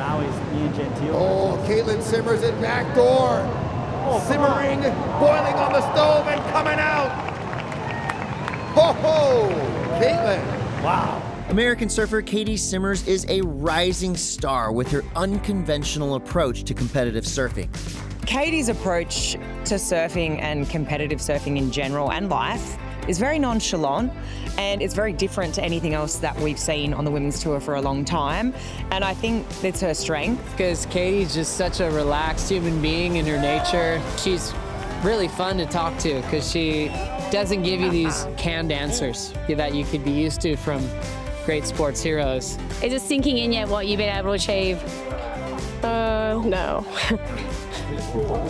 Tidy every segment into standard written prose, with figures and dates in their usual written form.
Maui's new genteel. Oh, Caitlin Simmers in back door. Oh, simmering, boiling on the stove and coming out. Ho ho, Caitlin. Wow. American surfer Caity Simmers is a rising star with her unconventional approach to competitive surfing. Caity's approach to surfing and competitive surfing in general and life is very nonchalant, and it's very different to anything else that we've seen on the women's tour for a long time. And I think it's her strength. Because Caity's just such a relaxed human being in her nature. She's really fun to talk to because she doesn't give you these canned answers that you could be used to from great sports heroes. Is it sinking in yet what you've been able to achieve? No.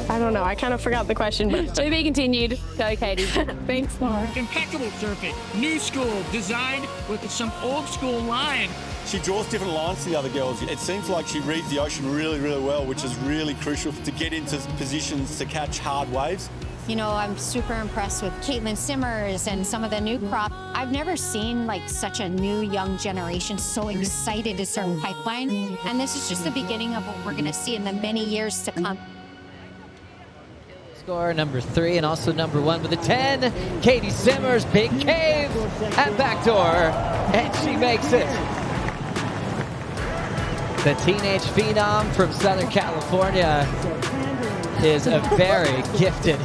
I don't know. I kind of forgot the question, but To be continued. Go, Caity. thanks, Laura. Impeccable surfing, new school, designed with some old school line. She draws different lines to the other girls. It seems like she reads the ocean really, really well, which is really crucial to get into positions to catch hard waves. You know, I'm super impressed with Caitlin Simmers and some of the new crop. I've never seen like such a new young generation so excited to surf pipeline. And this is just the beginning of what we're going to see in the many years to come. Score number 3 and also number 1 with a 10. Caity Simmers, big cave at backdoor, and she makes it. The teenage phenom from Southern California is a very gifted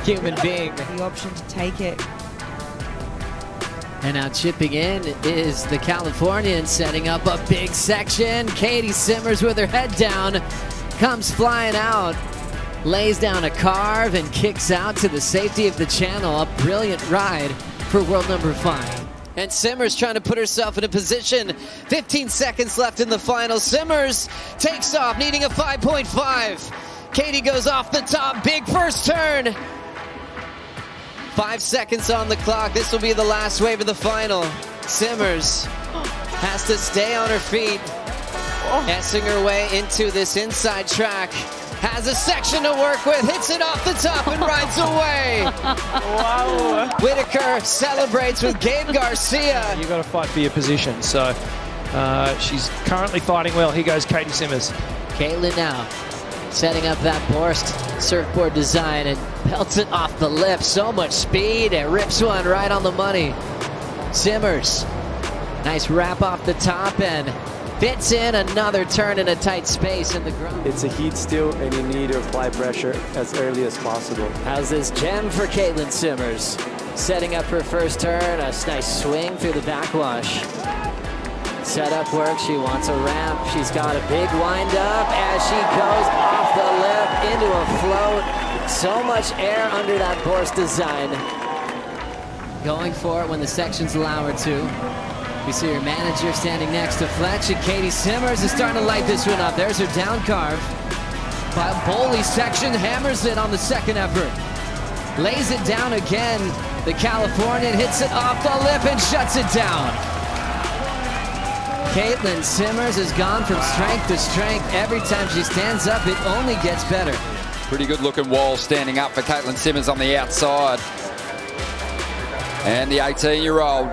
human being. The option to take it. And now chipping in is the Californian, setting up a big section. Caity Simmers with her head down comes flying out, lays down a carve and kicks out to the safety of the channel. A brilliant ride for world number 5. And Simmers trying to put herself in a position. 15 seconds left in the final. Simmers takes off, needing a 5.5. Caity goes off the top, big first turn. 5 seconds on the clock. This will be the last wave of the final. Simmers has to stay on her feet, S-ing her way into this inside track. Has a section to work with, hits it off the top and rides away. Wow. Whitaker celebrates with Gabe Garcia. You've got to fight for your position. So she's currently fighting well. Here goes Caity Simmers. Caitlin now setting up that Borst surfboard design and pelts it off the lip. So much speed and rips one right on the money. Simmers, nice wrap off the top and fits in another turn in a tight space in the ground. It's a heat still, and you need to apply pressure as early as possible. How's this gem for Caitlin Simmers? Setting up her first turn, a nice swing through the backwash. Setup work, she wants a ramp. She's got a big wind up as she goes off the lip into a float. So much air under that Borst design. Going for it when the sections allow her to. We see her manager standing next to Fletch, and Caity Simmers is starting to light this one up. There's her down carve. Bowley section hammers it on the second effort. Lays it down again. The Californian hits it off the lip and shuts it down. Caitlin Simmers has gone from strength to strength. Every time she stands up, it only gets better. Pretty good looking wall standing up for Caitlin Simmers on the outside. And the 18-year-old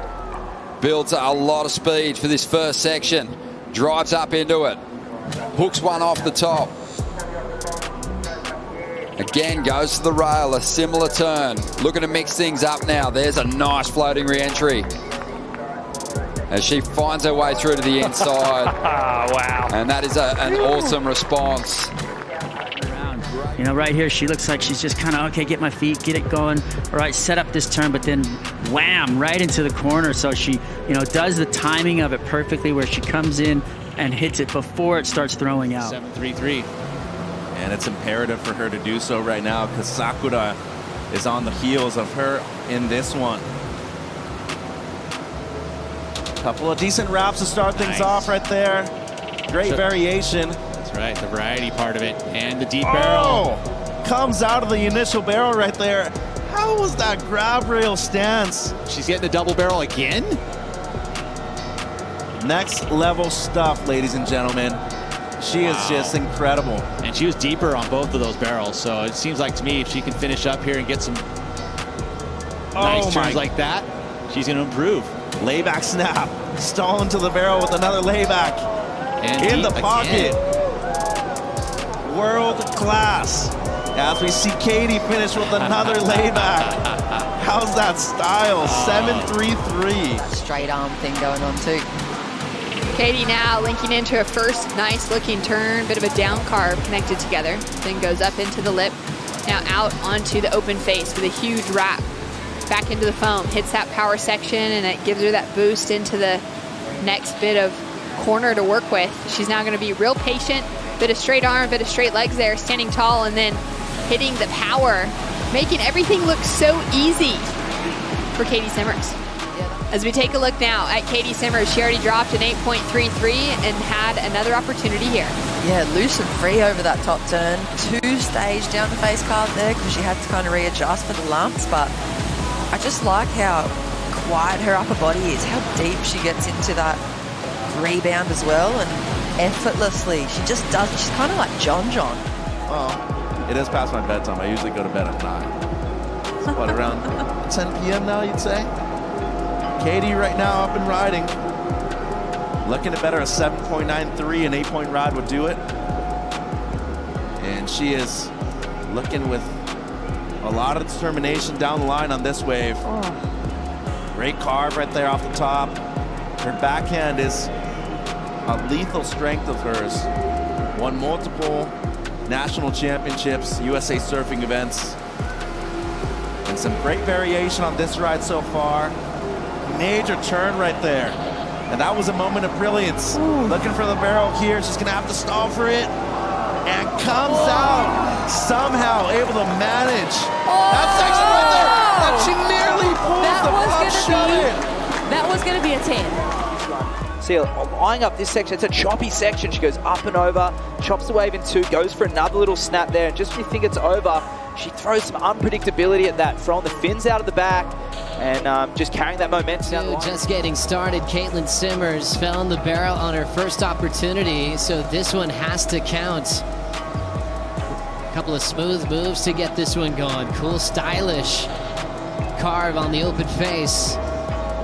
builds a lot of speed for this first section. Drives up into it. Hooks one off the top. Again, goes to the rail, a similar turn. Looking to mix things up now. There's a nice floating re-entry as she finds her way through to the inside. Wow. And that is an awesome response. You know, right here, she looks like she's just kind of, okay, get my feet, get it going. All right, set up this turn, but then wham, right into the corner. So she, you know, does the timing of it perfectly where she comes in and hits it before it starts throwing out. 7-3-3. And it's imperative for her to do so right now because Sakura is on the heels of her in this one. Couple of decent wraps to start things off right there. Great variation. That's right, the variety part of it. And the deep barrel. Comes out of the initial barrel right there. How was that grab rail stance? She's getting the double barrel again? Next level stuff, ladies and gentlemen. She is just incredible. And she was deeper on both of those barrels, so it seems like to me if she can finish up here and get some nice turns like that, she's going to improve. Layback snap. Stall into the barrel with another layback. And in the pocket. Again. world class. As we see Caity finish with another layback. How's that style? 7-3-3. Straight arm thing going on too. Caity now linking into a first nice looking turn, bit of a down carve connected together, then goes up into the lip, now out onto the open face with a huge wrap, back into the foam, hits that power section, and it gives her that boost into the next bit of corner to work with. She's now gonna be real patient, bit of straight arm, bit of straight legs there, standing tall, and then hitting the power, making everything look so easy for Caity Simmers. As we take a look now at Caity Simmers, she already dropped an 8.33 and had another opportunity here. Yeah, loose and free over that top turn. 2-stage down the face card there because she had to kind of readjust for the lumps, but I just like how quiet her upper body is, how deep she gets into that rebound as well, and effortlessly, she just does, she's kind of like John. Well, it is past my bedtime. I usually go to bed at 9. So what, around 10 p.m. now, you'd say? Caity right now up and riding. looking to better a 7.93, an 8-point ride would do it. And she is looking with a lot of determination down the line on this wave. Great carve right there off the top. Her backhand is a lethal strength of hers. Won multiple national championships, USA surfing events. And some great variation on this ride so far. Major turn right there. And that was a moment of brilliance. Looking for the barrel here. She's gonna have to stall for it. And comes out somehow able to manage that section right there. And she nearly pulls the puck shut in. That was gonna be a 10. See, eyeing up this section, it's a choppy section. She goes up and over, chops the wave in two, goes for another little snap there, and just when you think it's over, she throws some unpredictability at that, throwing the fins out of the back, and just carrying that momentum down the line. Just getting started, Caitlin Simmers fell in the barrel on her first opportunity, so this one has to count. A couple of smooth moves to get this one going. Cool, stylish carve on the open face.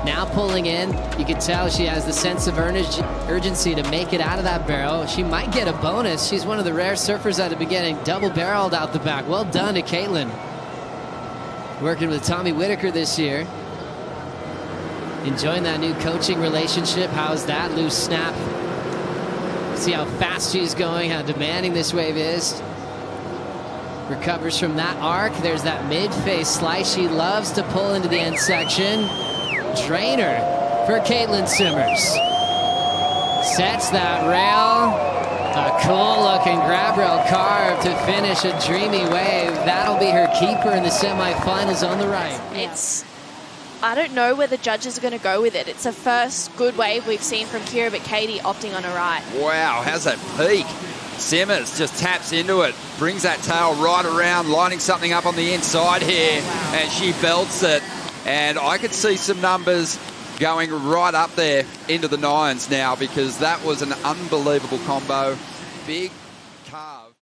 Now pulling in, you can tell she has the sense of urgency to make it out of that barrel. She might get a bonus. She's one of the rare surfers that have been getting double-barreled out the back. Well done to Caitlin. Working with Tommy Whitaker this year. Enjoying that new coaching relationship. How's that loose snap? See how fast she's going, how demanding this wave is. Recovers from that arc. There's that mid-face slice she loves to pull into the end section. Drainer for Caitlin Simmers. Sets that rail. A cool-looking grab rail carve to finish a dreamy wave. That'll be her keeper in the semifinals on the right. I don't know where the judges are going to go with it. It's the first good wave we've seen from Kira, but Caity opting on a right. Wow, how's that peak? Simmers just taps into it, brings that tail right around, lining something up on the inside here, and she belts it. And I could see some numbers going right up there into the nines now, because that was an unbelievable combo. Big carve.